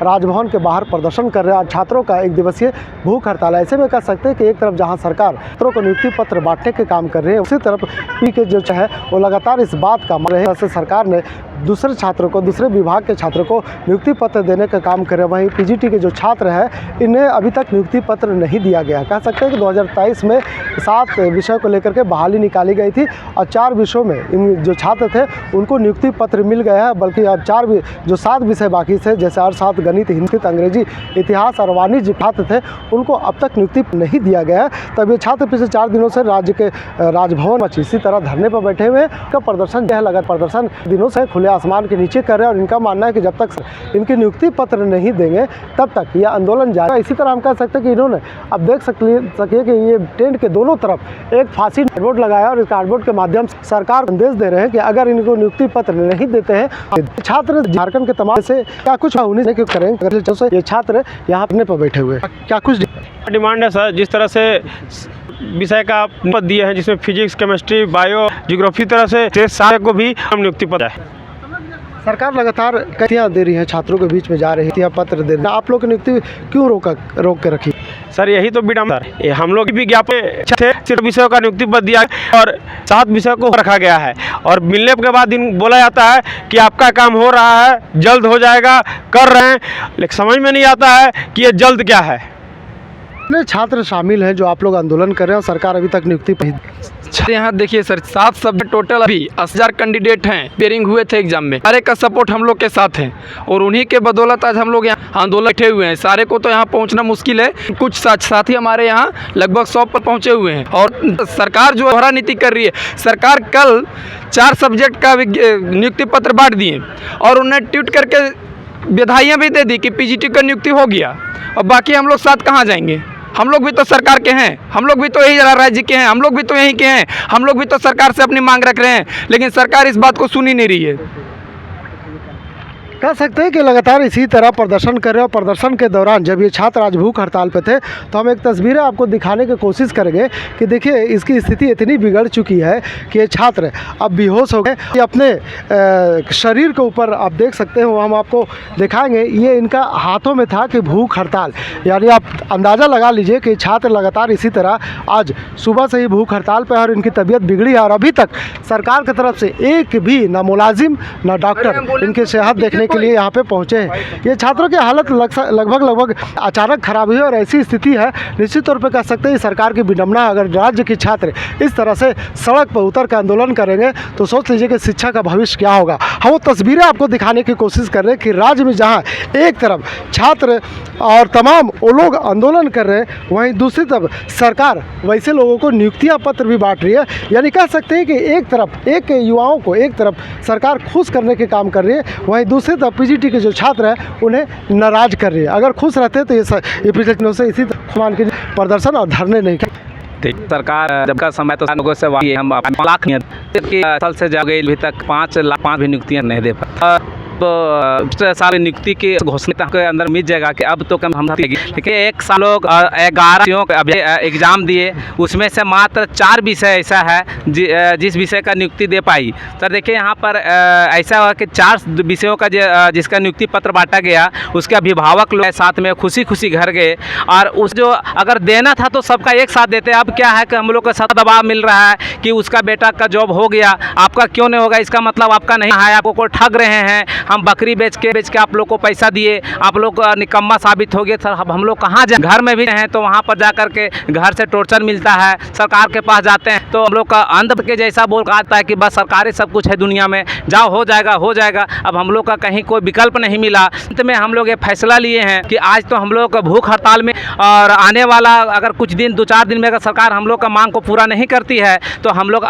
राजभवन के बाहर प्रदर्शन कर रहे हैं। छात्रों का एक दिवसीय भूख हड़ताल। ऐसे में कह सकते हैं कि एक तरफ जहां सरकार छात्रों को नियुक्ति पत्र बांटने के काम कर रही है, उसी तरफ पी के जो है वो लगातार इस बात का मान रहे हैं सरकार ने दूसरे छात्रों को, दूसरे विभाग के छात्रों को नियुक्ति पत्र देने का काम करे। वहीं पीजीटी के जो छात्र हैं इन्हें अभी तक नियुक्ति पत्र नहीं दिया गया। कह सकते हैं कि 2023 में 7 विषयों को लेकर के बहाली निकाली गई थी और 4 विषयों में इन जो छात्र थे उनको नियुक्ति पत्र मिल गया है, बल्कि अब 7 विषय बाकी थे, जैसे अर्थशास्त्र, गणित, हिंदी, अंग्रेजी, इतिहास और वाणिज्य छात्र थे, उनको अब तक नियुक्ति नहीं दिया गया है। तब ये छात्र पिछले 4 दिनों से राज्य के राजभवन में इसी तरह धरने पर बैठे हुए हैं। का प्रदर्शन जो है लगातार प्रदर्शन दिनों से खुले आसमान के नीचे कर रहे हैं और इनका मानना है कि जब तक इनकी नियुक्ति पत्र नहीं देंगे तब तक यह आंदोलन जारी है। इसी तरह हम कह सकते हैं कि इन्होंने अब देख सकिए कि ये टेंट के दोनों तरफ एक फांसी कार्डबोर्ड लगाया और इस कार्डबोर्ड के माध्यम से सरकार को संदेश दे रहे हैं कि अगर इनको नियुक्ति पत्र नहीं देते हैं छात्र झारखंड के तमाम से क्या कुछ उन्हीं क्यों करेंगे। ये छात्र यहाँ अपने पर बैठे हुए क्या कुछ डिमांड है सर, जिस तरह से विषय का पद दिए हैं जिसमें फिजिक्स, केमिस्ट्री, बायो, जियोग्राफी तरह से सारे को भी हम नियुक्ति पत्र है। सरकार लगातार नियुक्तियाँ दे रही है, छात्रों के बीच में जा रही है पत्र दे रही है, आप लोग की नियुक्ति क्यों रोक के रखी? सर यही तो विडम्बना है। हम लोग विज्ञापन थे, सिर्फ विषयों का नियुक्ति पत्र दिया और 7 विषयों को रखा गया है और मिलने के बाद बोला जाता है कि आपका काम हो रहा है, जल्द हो जाएगा, कर रहे हैं, लेकिन समझ में नहीं आता है कि ये जल्द क्या है। छात्र शामिल हैं जो आप लोग आंदोलन कर रहे हैं और सरकार अभी तक नियुक्ति यहाँ देखिए सर 7 सब्जेक्ट टोटल अभी 80,000 कैंडिडेट हैं, पेयरिंग हुए थे एग्जाम में, सारे का सपोर्ट हम लोग के साथ है और उन्हीं के बदौलत आज हम लोग यहाँ आंदोलन बैठे हुए हैं। सारे को तो यहाँ पहुँचना मुश्किल है, कुछ साथी हमारे यहाँ लगभग 100 पर पहुँचे हुए हैं और सरकार जो दोहरा नीति कर रही है। सरकार कल 4 सब्जेक्ट का नियुक्ति पत्र बांट दिए और उन्हें ट्वीट करके बधाइयाँ भी दे दी कि पीजीटी का नियुक्ति हो गया और बाकी हम लोग साथ कहाँ जाएंगे? हम लोग भी तो सरकार के हैं, हम लोग भी तो यही राज्य के हैं, हम लोग भी तो यहीं के हैं, हम लोग भी तो सरकार से अपनी मांग रख रहे हैं, लेकिन सरकार इस बात को सुन ही नहीं रही है। कह सकते हैं कि लगातार इसी तरह प्रदर्शन कर रहे हैं और प्रदर्शन के दौरान जब ये छात्र आज भूख हड़ताल पे थे तो हम एक तस्वीरें आपको दिखाने की कोशिश करेंगे कि देखिए इसकी स्थिति इतनी बिगड़ चुकी है कि ये छात्र अब बेहोश हो गए। ये अपने शरीर के ऊपर आप देख सकते हैं, वो हम आपको दिखाएंगे। ये इनका हाथों में था कि भूख हड़ताल, यानी आप अंदाज़ा लगा लीजिए कि छात्र लगातार इसी तरह आज सुबह से ही भूख हड़ताल पर है और इनकी तबीयत बिगड़ी है और अभी तक सरकार की तरफ से एक भी ना मुलाजिम ना डॉक्टर इनकी सेहत देखने के लिए यहाँ पे पहुँचे हैं। ये छात्रों की हालत लगभग अचानक खराब हुई और ऐसी स्थिति है, निश्चित तौर पे कह सकते हैं सरकार की विडंबना। अगर राज्य के छात्र इस तरह से सड़क पर उतर कर आंदोलन करेंगे तो सोच लीजिए कि शिक्षा का भविष्य क्या होगा। हम वो तस्वीरें आपको दिखाने की कोशिश कर रहे हैं कि राज्य में जहाँ एक तरफ छात्र और तमाम वो लोग आंदोलन कर रहे हैं, वहीं दूसरी तरफ सरकार वैसे लोगों को नियुक्तियाँ पत्र भी बांट रही है। यानी कह सकते हैं कि एक तरफ एक युवाओं को एक तरफ सरकार खुश करने के काम कर रही है, वहीं दूसरी तरफ पीजीटी के जो छात्र हैं उन्हें नाराज कर रही है। अगर खुश रहते तो ये पिछले दिनों से इसी मान के प्रदर्शन और धरने नहीं कर। सरकार जब का समय तो लोगों से हम 5 लाख साल से जा गए, अभी तक 5 भी नियुक्तियाँ नहीं दे पाए। तो साल नियुक्ति की घोषणा के अंदर मिल जाएगा कि अब तो कम हम लगी, लेकिन एक साल लोग 11 एग्ज़ाम दिए, उसमें से मात्र 4 विषय ऐसा है जिस विषय का नियुक्ति दे पाई। सर देखिए यहाँ पर ऐसा हुआ कि 4 विषयों का जिसका नियुक्ति पत्र बांटा गया, उसके अभिभावक लोग साथ में खुशी घर गए और उस जो अगर देना था तो सबका एक साथ देते। अब क्या है कि हम लोग को साथ दबाव मिल रहा है कि उसका बेटा का जॉब हो गया, आपका क्यों नहीं होगा, इसका मतलब आपका नहीं है, आपको को ठग रहे हैं, हम बकरी बेच के आप लोग को पैसा दिए, आप लोग निकम्मा साबित हो गए। सर अब हम लोग कहाँ जाए? घर में भी हैं तो वहाँ पर जा कर के घर से टॉर्चर मिलता है, सरकार के पास जाते हैं तो हम लोग का अंध के जैसा बोल आता है कि बस सरकारी सब कुछ है दुनिया में, जाओ हो जाएगा। अब हम लोग का कहीं कोई विकल्प नहीं मिला। अंत में हम लोग ये फैसला लिए हैं कि आज तो हम लोग भूख हड़ताल में और आने वाला अगर कुछ दिन 2-4 दिन में अगर सरकार हम लोग का मांग को पूरा नहीं करती है तो हम लोग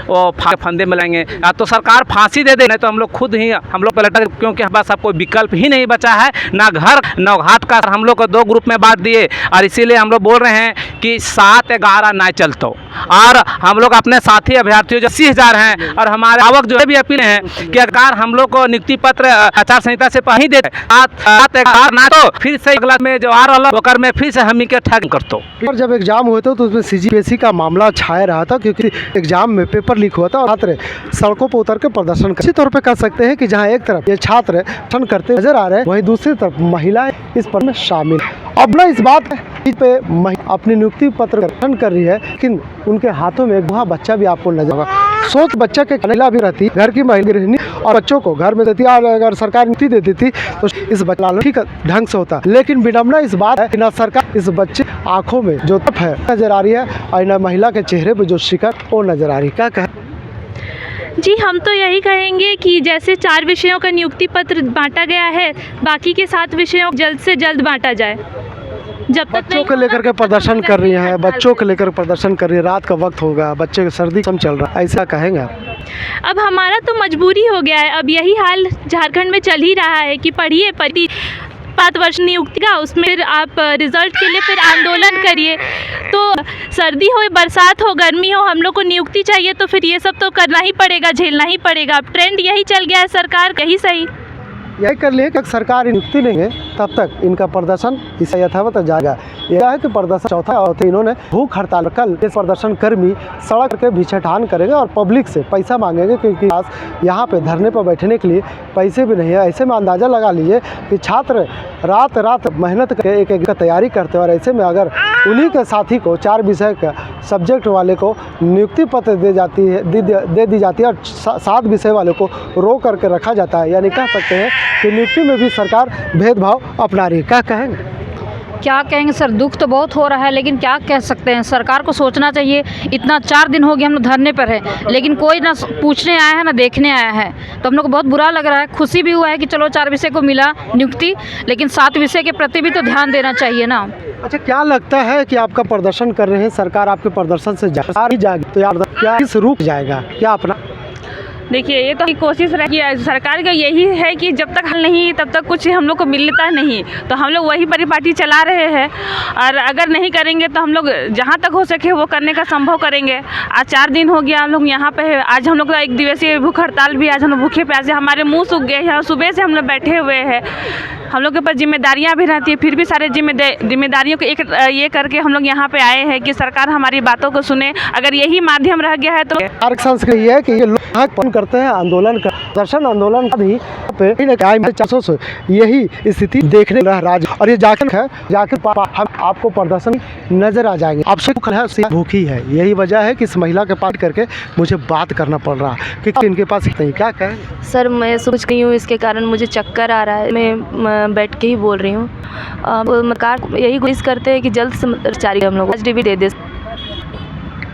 वो फंदे में लेंगे। तो सरकार फांसी दे दे, नहीं तो हम लोग खुद ही हम लोग पलट, क्योंकि बस अब कोई विकल्प ही नहीं बचा है, ना घर ना घाट का। हम लोग को 2 ग्रुप में बांट दिए और इसीलिए हम लोग बोल रहे हैं कि 7-11 ना चलतो और हम लोग अपने साथी अभ्यर्थियों जो 80,000 हैं और हमारे आवक जो भी अपील है कि अगर हम लोग को नियुक्ति पत्र आचार संहिता से पहले देते 7-11 ना तो फिर से अगला में जो आ रहा होकर में फिर से हम ही के ठग करतो। और जब एग्जाम हुए थे तो उसमें CGPSC का मामला छाया रहा था क्योंकि एग्जाम में पेपर लीक हुआ था और छात्र सड़कों पर उतर कर प्रदर्शन कर। इसी तौर पर कह सकते हैं कि जहाँ एक तरफ ये ये छात्र ठन करते नजर आ रहे हैं, वहीं दूसरी तरफ महिलाएं इस पर में शामिल हैं। अब ना इस बात पे अपनी नियुक्ति पत्र गठन कर रही है, लेकिन उनके हाथों में एक वहाँ बच्चा भी आपको नजर आएगा। सोच बच्चा के महिला भी रहती, घर की महिला गृहिणी और बच्चों को घर में देती, और अगर सरकार नियुक्ति दे देती तो इस बच्चा ठीक ढंग से होता। लेकिन विडम्बना इस बात है कि न सरकार इस बच्चे आंखों में जो तप है नजर आ रही है, और न महिला के चेहरे पे जो शिकन वो नजर आ रही है। क्या कहें? जी, हम तो यही कहेंगे कि जैसे 4 विषयों का नियुक्ति पत्र बांटा गया है, बाकी के 7 विषयों को जल्द से जल्द बांटा जाए। जब तक बच्चों को लेकर के प्रदर्शन कर रही है, बच्चों को लेकर प्रदर्शन कर रही है, रात का वक्त होगा, बच्चे की सर्दी कम चल रहा है, ऐसा कहेंगे आप? अब हमारा तो मजबूरी हो गया है। अब यही हाल झारखंड में चल ही रहा है कि पढ़िए 5 वर्ष नियुक्ति का, उसमें फिर आप रिजल्ट के लिए फिर आंदोलन करिए। तो सर्दी हो, बरसात हो, गर्मी हो, हम लोग को नियुक्ति चाहिए, तो फिर ये सब तो करना ही पड़ेगा, झेलना ही पड़ेगा। अब ट्रेंड यही चल गया है, सरकार कहीं सही यही कर लिए कि सरकार नियुक्ति नहीं है तब तक इनका प्रदर्शन इसे यथावत जाएगा। यह है कि प्रदर्शन चौथा और इन्होंने भूख हड़ताल, कल ये प्रदर्शन कर्मी सड़क के भिक्षाटान करेंगे और पब्लिक से पैसा मांगेंगे, क्योंकि यहाँ पे धरने पर बैठने के लिए पैसे भी नहीं है। ऐसे में अंदाज़ा लगा लीजिए कि छात्र रात रात मेहनत करके एक तैयारी करते हैं, और ऐसे में अगर उन्हीं के साथी को 4 विषय का सब्जेक्ट वाले को नियुक्ति पत्र दे दी जाती है और 7 विषय वाले को रोक करके रखा जाता है, यानी कह सकते हैं कि नियुक्ति में भी सरकार भेदभाव अपना रही है। क्या कहेंगे? क्या कहेंगे सर, दुख तो बहुत हो रहा है, लेकिन क्या कह सकते हैं, सरकार को सोचना चाहिए। इतना 4 दिन हो गए हम लोग धरने पर हैं, लेकिन कोई ना पूछने आया है ना देखने आया है, तो हम लोग को बहुत बुरा लग रहा है। खुशी भी हुआ है कि चलो 4 विषय को मिला नियुक्ति, लेकिन 7 विषय के प्रति भी तो ध्यान देना चाहिए ना। अच्छा, क्या लगता है कि आपका प्रदर्शन कर रहे हैं, सरकार आपके प्रदर्शन से जाएगी तो यार क्या इस रुक जाएगा क्या अपना? देखिए, ये तो कोशिश रही है सरकार का, यही है कि जब तक हल नहीं तब तक कुछ हम लोग को मिलता नहीं, तो हम लोग वही परिपाटी चला रहे हैं। और अगर नहीं करेंगे तो हम लोग जहाँ तक हो सके वो करने का संभव करेंगे। आज 4 दिन हो गया हम लोग यहाँ पे है। आज हम लोग का 1 दिवसीय भूख हड़ताल भी, आज हम लोग भूखे प्यासे, हमारे मुँह सूख गए हैं, सुबह से हम लोग बैठे हुए हैं। हम लोग के पास जिम्मेदारियाँ भी रहती है, फिर भी सारे जिम्मेदारियों को ये करके हम लोग यहाँ पे आए हैं कि सरकार हमारी बातों को सुने। अगर यही माध्यम रह गया है तो संस्कृति है कि ये लोग करते हैं आंदोलन का दर्शन, आंदोलन का भी पे से यही स्थिति देखने रहा राज्य, और ये जाकर हम आपको प्रदर्शन नजर आ जाएंगे। आपसे भूखी है, यही वजह है कि इस महिला के पास करके मुझे बात करना पड़ रहा है कि इनके पास नहीं। क्या कहें सर, मैं सोच गई हूँ, इसके कारण मुझे चक्कर आ रहा है, मैं बैठ के ही बोल रही हूँ। सरकार यही कोशिश करते हैं कि जल्द से जारी हम लोग HDB दे दे।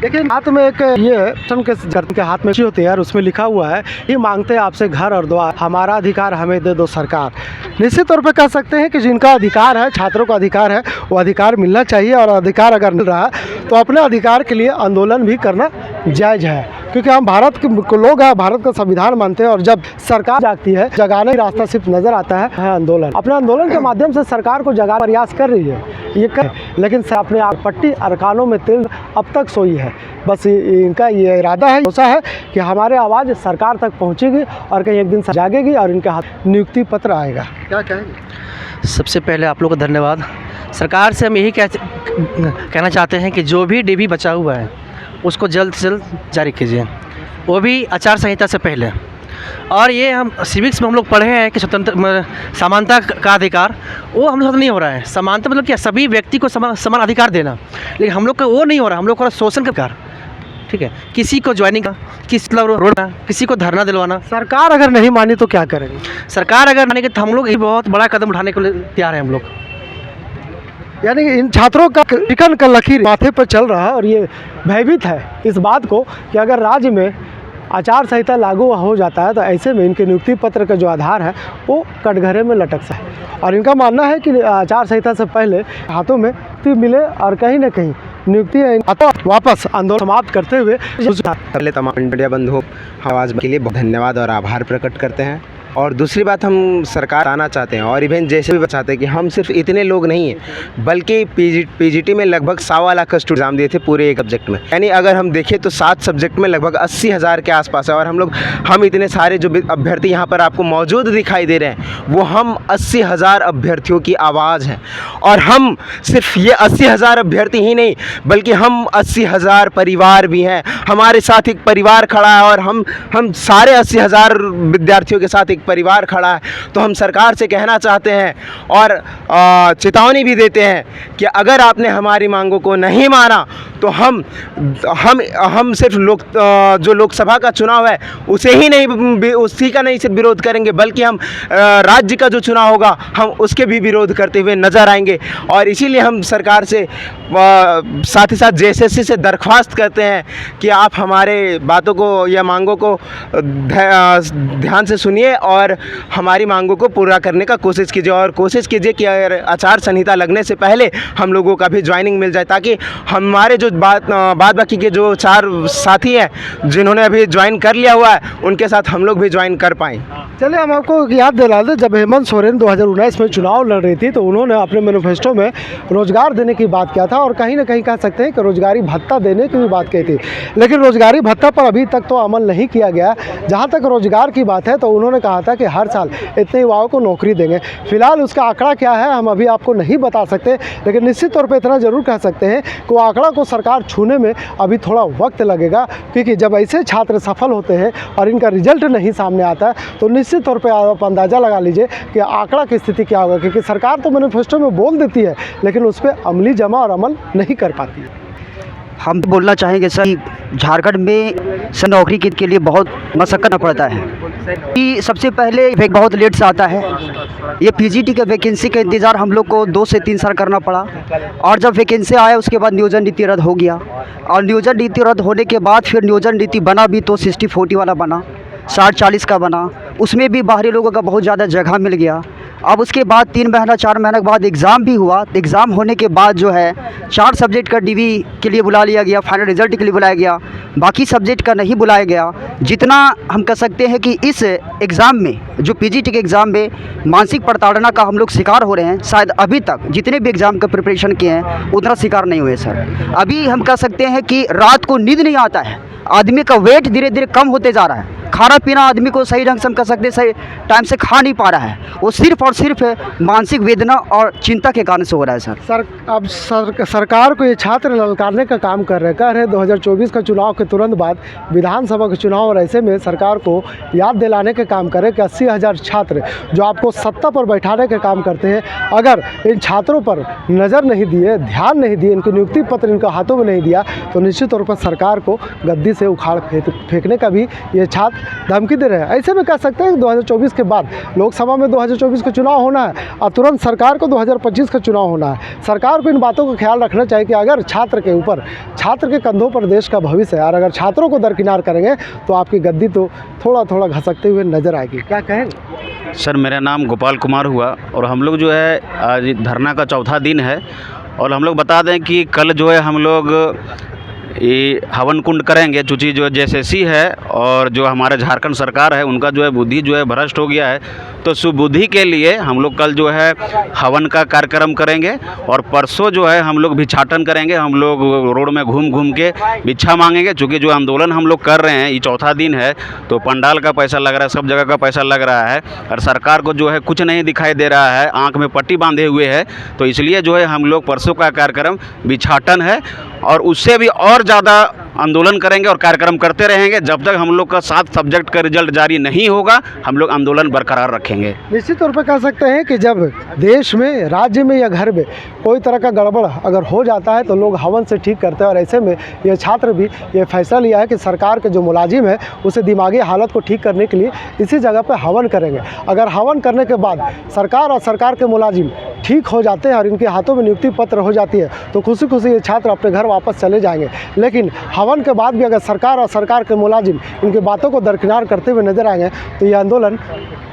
देखिए, हाथ में एक ये के हाथ में होती है और उसमें लिखा हुआ है, ये मांगते हैं आपसे घर और द्वार, हमारा अधिकार हमें दे दो सरकार। निश्चित तौर पे कह सकते हैं कि जिनका अधिकार है, छात्रों का अधिकार है, वो अधिकार मिलना चाहिए, और अधिकार अगर मिल रहा है तो अपने अधिकार के लिए आंदोलन भी करना जायज़ है, क्योंकि हम भारत के लोग हैं, भारत का संविधान मानते हैं। और जब सरकार जागती है, जगाने का रास्ता सिर्फ नज़र आता है आंदोलन। अपने आंदोलन के माध्यम से सरकार को जगाने का प्रयास कर रही है, ये लेकिन अपने पट्टी अरकानों में तिल अब तक सोई है। बस इनका ये इरादा है, ऐसा है कि हमारे आवाज़ सरकार तक पहुंचेगी और कहीं एक दिन जागेगी और इनके हाथ नियुक्ति पत्र आएगा। क्या कहेंगे? सबसे पहले आप लोगों को धन्यवाद। सरकार से हम यही कहना चाहते हैं कि जो भी DB बचा हुआ है उसको जल्द से जल्द जारी कीजिए, वो भी आचार संहिता से पहले। और ये हम सिविक्स में हम लोग पढ़े हैं कि स्वतंत्र समानता का अधिकार, वो हम लोग नहीं हो रहा है। समानता मतलब क्या, सभी व्यक्ति को समान अधिकार देना, लेकिन हम लोग का वो नहीं हो रहा। हम लोग को शोषण का अधिकार, ठीक है, किसी को ज्वाइनिंग का, किसी को धरना दिलवाना। सरकार अगर नहीं मानी तो क्या करेंगे? सरकार अगर मानेगी तो हम लोग ये बहुत बड़ा कदम उठाने के लिए तैयार हैं हम लोग। यानी इन छात्रों का चिकन का लकीर माथे पर चल रहा है, और ये भयभीत है इस बात को कि अगर राज्य में आचार संहिता लागू हो जाता है तो ऐसे में इनके नियुक्ति पत्र का जो आधार है वो कटघरे में लटक सा है। और इनका मानना है कि आचार संहिता से पहले हाथों में नियुक्ति मिले, और कहीं ना कहीं नियुक्ति वापस आंदोलन समाप्त करते हुए पहले तमाम मीडिया बंधुओं आवाज़ के लिए बहुत धन्यवाद और आभार प्रकट करते हैं। और दूसरी बात, हम सरकार आना चाहते हैं और इवेंट जैसे भी चाहते हैं कि हम सिर्फ इतने लोग नहीं हैं, बल्कि PGT में लगभग 1.25 लाख स्टूडेंट एग्जाम दिए थे पूरे एक सब्जेक्ट में। यानी अगर हम देखें तो 7 सब्जेक्ट में लगभग 80,000 के आसपास है। और हम इतने सारे जो अभ्यर्थी यहाँ पर आपको मौजूद दिखाई दे रहे हैं, वो हम 80,000 अभ्यर्थियों की आवाज़ है। और हम सिर्फ ये 80,000 अभ्यर्थी ही नहीं, बल्कि हम 80,000 परिवार भी हैं। हमारे साथ एक परिवार खड़ा है, और हम सारे 80,000 विद्यार्थियों के साथ एक परिवार खड़ा है। तो हम सरकार से कहना चाहते हैं और चेतावनी भी देते हैं कि अगर आपने हमारी मांगों को नहीं माना तो हम सिर्फ जो लोकसभा का चुनाव है उसी का नहीं सिर्फ विरोध करेंगे, बल्कि हम राज्य का जो चुनाव होगा हम उसके भी विरोध करते हुए नजर आएंगे। और इसीलिए हम सरकार से साथ ही साथ जेएसएससी से दरख्वास्त करते हैं कि आप हमारे बातों को या मांगों को ध्यान से सुनिए और हमारी मांगों को पूरा करने का कोशिश कीजिए, और कोशिश कीजिए कि अगर आचार संहिता लगने से पहले हम लोगों का भी ज्वाइनिंग मिल जाए, ताकि हमारे जो बाद बाकी के जो 4 साथी हैं जिन्होंने अभी ज्वाइन कर लिया हुआ है उनके साथ हम लोग भी ज्वाइन कर पाएँ। चलिए हम आपको याद दिला दें, जब हेमंत सोरेन 2019 में चुनाव लड़ रही थी तो उन्होंने अपने मैनिफेस्टो में रोजगार देने की बात किया था और कहीं ना कहीं कह सकते हैं कि रोजगारी भत्ता देने की भी बात कही थी, लेकिन रोजगारी भत्ता पर अभी तक तो अमल नहीं किया गया। जहां तक रोजगार की बात है तो उन्होंने कहा था कि हर साल इतने युवाओं को नौकरी देंगे। फिलहाल उसका आंकड़ा क्या है हम अभी आपको नहीं बता सकते, लेकिन निश्चित तौर पर इतना ज़रूर कह सकते हैं कि वो आंकड़ा को सरकार छूने में अभी थोड़ा वक्त लगेगा, क्योंकि जब ऐसे छात्र सफल होते हैं और इनका रिजल्ट नहीं सामने आता है तो निश्चित तौर पे आप अंदाज़ा लगा लीजिए कि आंकड़ा की स्थिति क्या होगा, क्योंकि सरकार तो मैनिफेस्टो में बोल देती है लेकिन उस पर अमली जमा और अमल नहीं कर पाती है। हम तो बोलना चाहेंगे सर, झारखंड में सर नौकरी के लिए बहुत मशक्क़त करना पड़ता है कि सबसे पहले बहुत लेट से आता है। ये पीजीटी के वैकेंसी का इंतज़ार हम लोग को 2 से 3 साल करना पड़ा, और जब वैकेंसी आया उसके बाद नियोजन नीति रद्द हो गया, और नियोजन नीति रद्द होने के बाद फिर नियोजन नीति बना भी तो 60-40 वाला बना, 60-40 का बना, उसमें भी बाहरी लोगों का बहुत ज़्यादा जगह मिल गया। अब उसके बाद 3 महीना 4 महीने के बाद एग्ज़ाम भी हुआ, तो एग्ज़ाम होने के बाद जो है 4 सब्जेक्ट का डीवी के लिए बुला लिया गया, फाइनल रिजल्ट के लिए बुलाया गया, बाकी सब्जेक्ट का नहीं बुलाया गया। जितना हम कह सकते हैं कि इस एग्ज़ाम में जो पीजीटी के एग्ज़ाम में मानसिक प्रताड़ना का हम लोग शिकार हो रहे हैं, शायद अभी तक जितने भी एग्ज़ाम का प्रिपरेशन किए हैं उतना शिकार नहीं हुए सर। अभी हम कह सकते हैं कि रात को नींद नहीं आता है, आदमी का वेट धीरे धीरे कम होते जा रहा है, खाना पीना आदमी को सही ढंग से हम कह सकते हैं सही टाइम से खा नहीं पा रहा है, वो सिर्फ और सिर्फ मानसिक वेदना और चिंता के कारण से हो रहा है सर। अब सरकार को ये छात्र ललकारने का काम कर रहे हैं। 2024 का चुनाव के तुरंत बाद विधानसभा का चुनाव, और ऐसे में सरकार को याद दिलाने का काम करें कि 80,000 छात्र जो आपको सत्ता पर बैठाने का काम करते हैं, अगर इन छात्रों पर नज़र नहीं दिए, ध्यान नहीं दिए, इनकी नियुक्ति पत्र इनका हाथों में नहीं दिया तो निश्चित तौर पर सरकार को गद्दी से उखाड़ फेंकने का भी ये छात्र धमकी दे रहे हैं। ऐसे में कह सकते हैं कि 2024 के बाद लोकसभा में 2024 का चुनाव होना है और तुरंत सरकार को 2025 का चुनाव होना है। सरकार को इन बातों का ख्याल रखना चाहिए कि अगर छात्र के कंधों पर देश का भविष्य है, और अगर छात्रों को दरकिनार करेंगे तो आपकी गद्दी तो थोड़ा थोड़ा घसकते हुए नजर आएगी। क्या कहेंगे सर? मेरा नाम गोपाल कुमार हुआ और हम लोग जो है आज धरना का चौथा दिन है, और हम लोग बता दें कि कल जो है हम लोग ये हवन कुंड करेंगे, चूँकि जो जेएसएससी है और जो हमारे झारखंड सरकार है उनका जो है बुद्धि जो है भ्रष्ट हो गया है, तो सुबुद्धि के लिए हम लोग कल जो है हवन का कार्यक्रम करेंगे, और परसों जो है हम लोग भिक्षाटन करेंगे। हम लोग रोड में घूम घूम के भिक्षा मांगेंगे, चूँकि जो आंदोलन हम लोग कर रहे हैं ये चौथा दिन है, तो पंडाल का पैसा लग रहा है, सब जगह का पैसा लग रहा है, और सरकार को जो है कुछ नहीं दिखाई दे रहा है, आँख में पट्टी बांधे हुए है। तो इसलिए जो है हम लोग परसों का कार्यक्रम भिक्षाटन है, और उससे भी और ज़्यादा आंदोलन करेंगे और कार्यक्रम करते रहेंगे जब तक हम लोग का 7 सब्जेक्ट का रिजल्ट जारी नहीं होगा। हम लोग आंदोलन बरकरार रखेंगे। निश्चित तौर पर कह सकते हैं कि जब देश में, राज्य में या घर में कोई तरह का गड़बड़ अगर हो जाता है तो लोग हवन से ठीक करते हैं, और ऐसे में ये छात्र भी ये फैसला लिया है कि सरकार के जो मुलाजिम है उसे दिमागी हालत को ठीक करने के लिए इसी जगह पर हवन करेंगे। अगर हवन करने के बाद सरकार और सरकार के मुलाजिम ठीक हो जाते हैं और इनके हाथों में नियुक्ति पत्र हो जाती है तो खुशी खुशी ये छात्र अपने घर वापस चले जाएंगे। लेकिन हवन के बाद भी अगर सरकार और सरकार के मुलाजिम इनकी बातों को दरकिनार करते हुए नजर आएंगे तो ये आंदोलन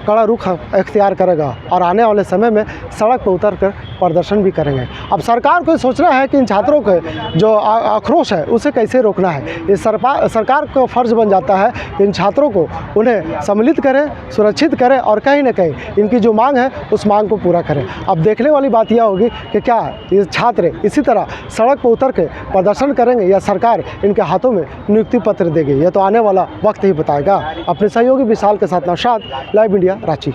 कड़ा रुख अख्तियार करेगा और आने वाले समय में सड़क पर उतर कर प्रदर्शन भी करेंगे। अब सरकार को सोचना है कि इन छात्रों के जो आक्रोश है उसे कैसे रोकना है। ये सरकार का फ़र्ज़ बन जाता है कि इन छात्रों को उन्हें सम्मिलित करें, सुरक्षित करें और कहीं ना कहीं इनकी जो मांग है उस मांग को पूरा करें। अब देखने वाली बात यह होगी कि क्या ये छात्र इसी तरह सड़क पर उतर के प्रदर्शन करेंगे या सरकार इनके हाथों में नियुक्ति पत्र देगी। यह तो आने वाला वक्त ही बताएगा। अपने सहयोगी विशाल के साथ नौशाद, लाइव इंडिया, रांची।